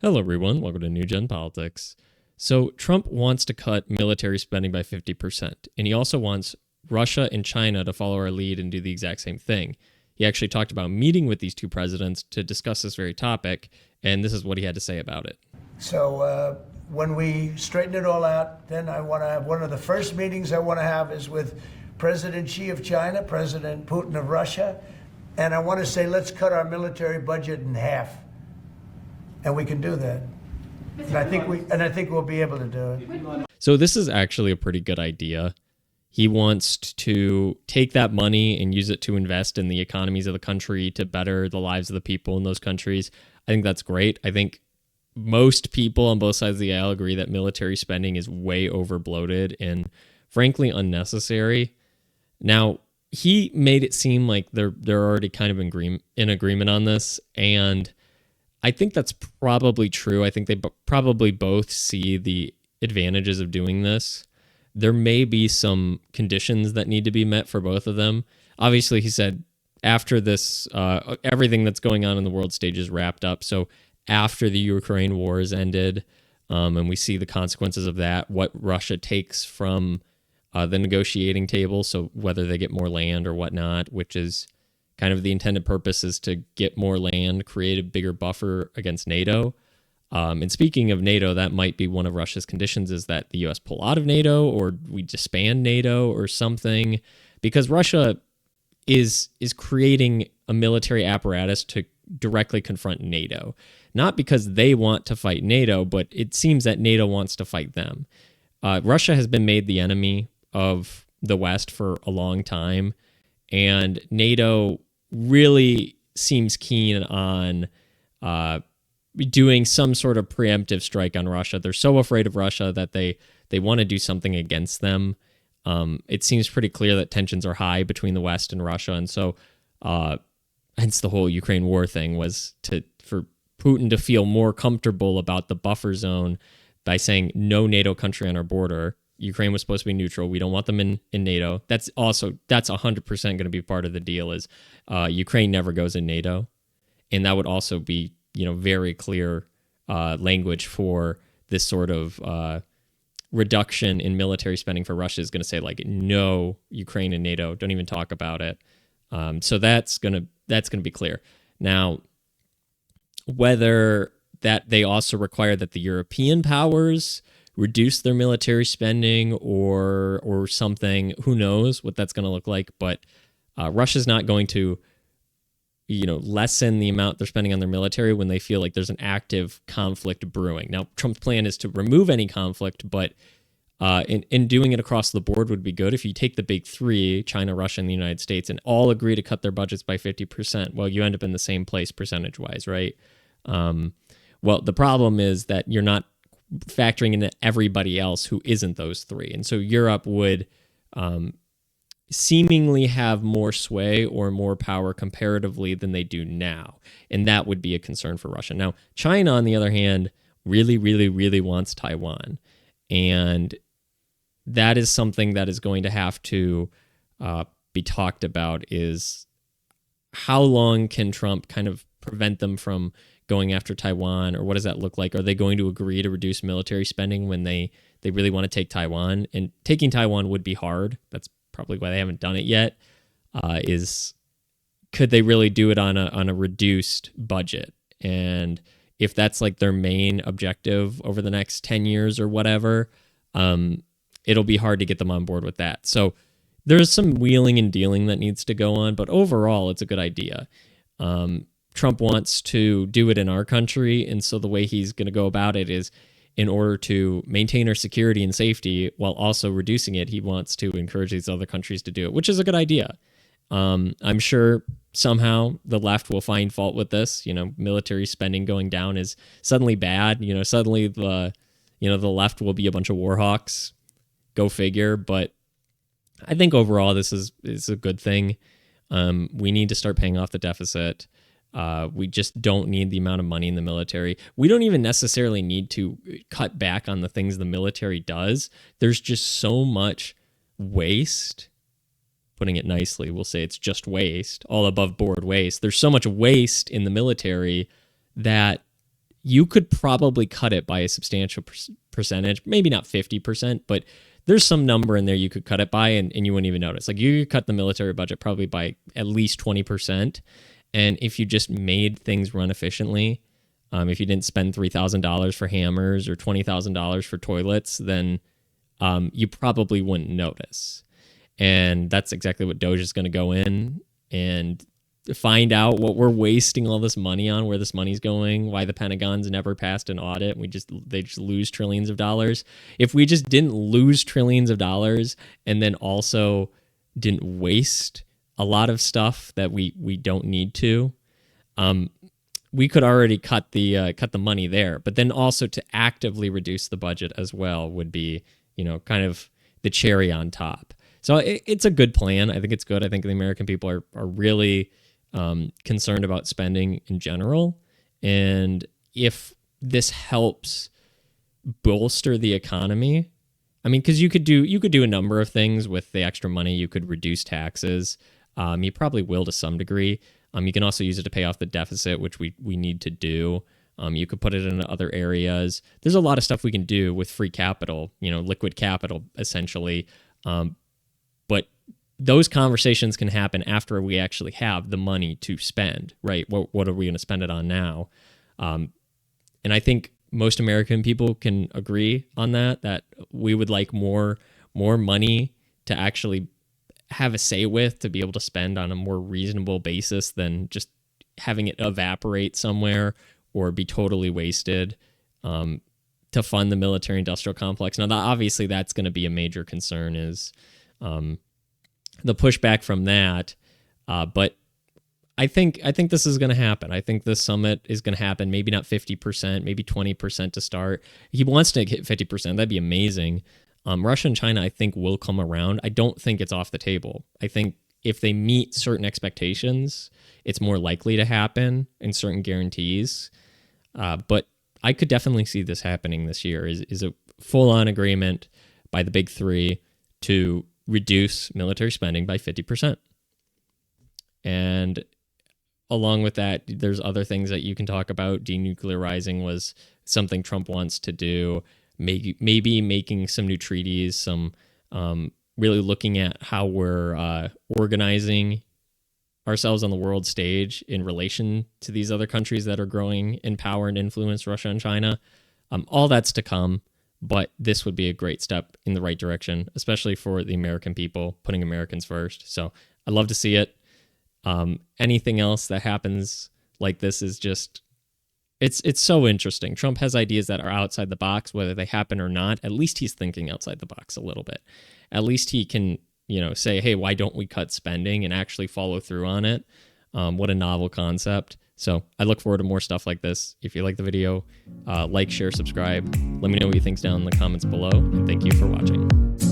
Hello, everyone. Welcome to New Gen Politics. So, Trump wants to cut military spending by 50%, and he also wants Russia and China to follow our lead and do the exact same thing. He actually talked about meeting with these two presidents to discuss this very topic, and this is what he had to say about it. So, when we straighten it all out, then I want to have one of the first meetings I want to have is with President Xi of China, President Putin of Russia, and I want to say, let's cut our military budget in half. And we can do that. And I think we'll be able to do it. So this is actually a pretty good idea. He wants to take that money and use it to invest in the economies of the country to better the lives of the people in those countries. I think that's great. I think most people on both sides of the aisle agree that military spending is way over bloated and frankly unnecessary. Now, he made it seem like they're already kind of in agreement on this, and I think that's probably true. I think they probably both see the advantages of doing this. There may be some conditions that need to be met for both of them. Obviously, he said after this, everything that's going on in the world stage is wrapped up. So after the Ukraine war is ended, and we see the consequences of that, what Russia takes from the negotiating table, so whether they get more land or whatnot, which is kind of the intended purpose is to get more land, create a bigger buffer against NATO. And speaking of NATO, that might be one of Russia's conditions is that the U.S. pull out of NATO or we disband NATO or something, because Russia is creating a military apparatus to directly confront NATO. Not because they want to fight NATO, but it seems that NATO wants to fight them. Russia has been made the enemy of the West for a long time, and NATO really seems keen on doing some sort of preemptive strike on Russia. They're so afraid of Russia that they want to do something against them. It seems pretty clear that tensions are high between the West and Russia, and so hence the whole Ukraine war thing was for Putin to feel more comfortable about the buffer zone by saying no NATO country on our border. Ukraine was supposed to be neutral. We don't want them in NATO. That's 100% going to be part of the deal is Ukraine never goes in NATO. And that would also be, very clear language for this sort of reduction in military spending for Russia is going to say like, no, Ukraine and NATO, don't even talk about it. So that's going to be clear. Now, whether that they also require that the European powers reduce their military spending or something. Who knows what that's going to look like? But Russia's not going to, lessen the amount they're spending on their military when they feel like there's an active conflict brewing. Now, Trump's plan is to remove any conflict, but in doing it across the board would be good. If you take the big three, China, Russia, and the United States, and all agree to cut their budgets by 50%, well, you end up in the same place percentage-wise, right? Well, the problem is that you're not factoring in everybody else who isn't those three. And so Europe would seemingly have more sway or more power comparatively than they do now. And that would be a concern for Russia. Now, China, on the other hand, really, really, really wants Taiwan. And that is something that is going to have to be talked about is how long can Trump kind of prevent them from going after Taiwan, or what does that look like? Are they going to agree to reduce military spending when they really want to take Taiwan? And taking Taiwan would be hard. That's probably why they haven't done it yet. Could they really do it on a reduced budget? And if that's like their main objective over the next 10 years or whatever, it'll be hard to get them on board with that. So there's some wheeling and dealing that needs to go on, but overall, it's a good idea. Trump wants to do it in our country, and so the way he's going to go about it is in order to maintain our security and safety while also reducing it, he wants to encourage these other countries to do it, which is a good idea. I'm sure somehow the left will find fault with this. Military spending going down is suddenly bad. Suddenly the left will be a bunch of war hawks. Go figure. But I think overall this is a good thing. We need to start paying off the deficit. We just don't need the amount of money in the military. We don't even necessarily need to cut back on the things the military does. There's just so much waste. Putting it nicely, we'll say it's just waste, all above board waste. There's so much waste in the military that you could probably cut it by a substantial percentage, maybe not 50%, but there's some number in there you could cut it by and you wouldn't even notice. Like you could cut the military budget probably by at least 20%. And if you just made things run efficiently, if you didn't spend $3,000 for hammers or $20,000 for toilets, then you probably wouldn't notice. And that's exactly what Doge is going to go in and find out what we're wasting all this money on, where this money's going, why the Pentagon's never passed an audit. They just lose trillions of dollars. If we just didn't lose trillions of dollars and then also didn't waste a lot of stuff that we don't need to, we could already cut the money there. But then also to actively reduce the budget as well would be, kind of the cherry on top. So it's a good plan. I think it's good. I think the American people are really concerned about spending in general. And if this helps bolster the economy, I mean, because you could do a number of things with the extra money. You could reduce taxes. You probably will to some degree. You can also use it to pay off the deficit, which we need to do. You could put it in other areas. There's a lot of stuff we can do with free capital, liquid capital, essentially. But those conversations can happen after we actually have the money to spend, right? What are we going to spend it on now? And I think most American people can agree on that we would like more money to actually have a say with, to be able to spend on a more reasonable basis than just having it evaporate somewhere or be totally wasted to fund the military industrial complex. Now, obviously, that's going to be a major concern is the pushback from that. But I think this is going to happen. I think this summit is going to happen. Maybe not 50%, maybe 20% to start. He wants to hit 50%. That'd be amazing. Russia and China, I think, will come around. I don't think it's off the table. I think if they meet certain expectations, it's more likely to happen and certain guarantees. But I could definitely see this happening this year is a full-on agreement by the big three to reduce military spending by 50%. And along with that, there's other things that you can talk about. Denuclearizing was something Trump wants to do. Maybe making some new treaties, some really looking at how we're organizing ourselves on the world stage in relation to these other countries that are growing in power and influence, Russia and China. All that's to come, but this would be a great step in the right direction, especially for the American people, putting Americans first. So I'd love to see it. Anything else that happens like this is just, it's so interesting. Trump has ideas that are outside the box, whether they happen or not. At least he's thinking outside the box a little bit. At least he can, say, hey, why don't we cut spending and actually follow through on it? What a novel concept. So I look forward to more stuff like this. If you like the video, like, share, subscribe. Let me know what you think down in the comments below. And thank you for watching.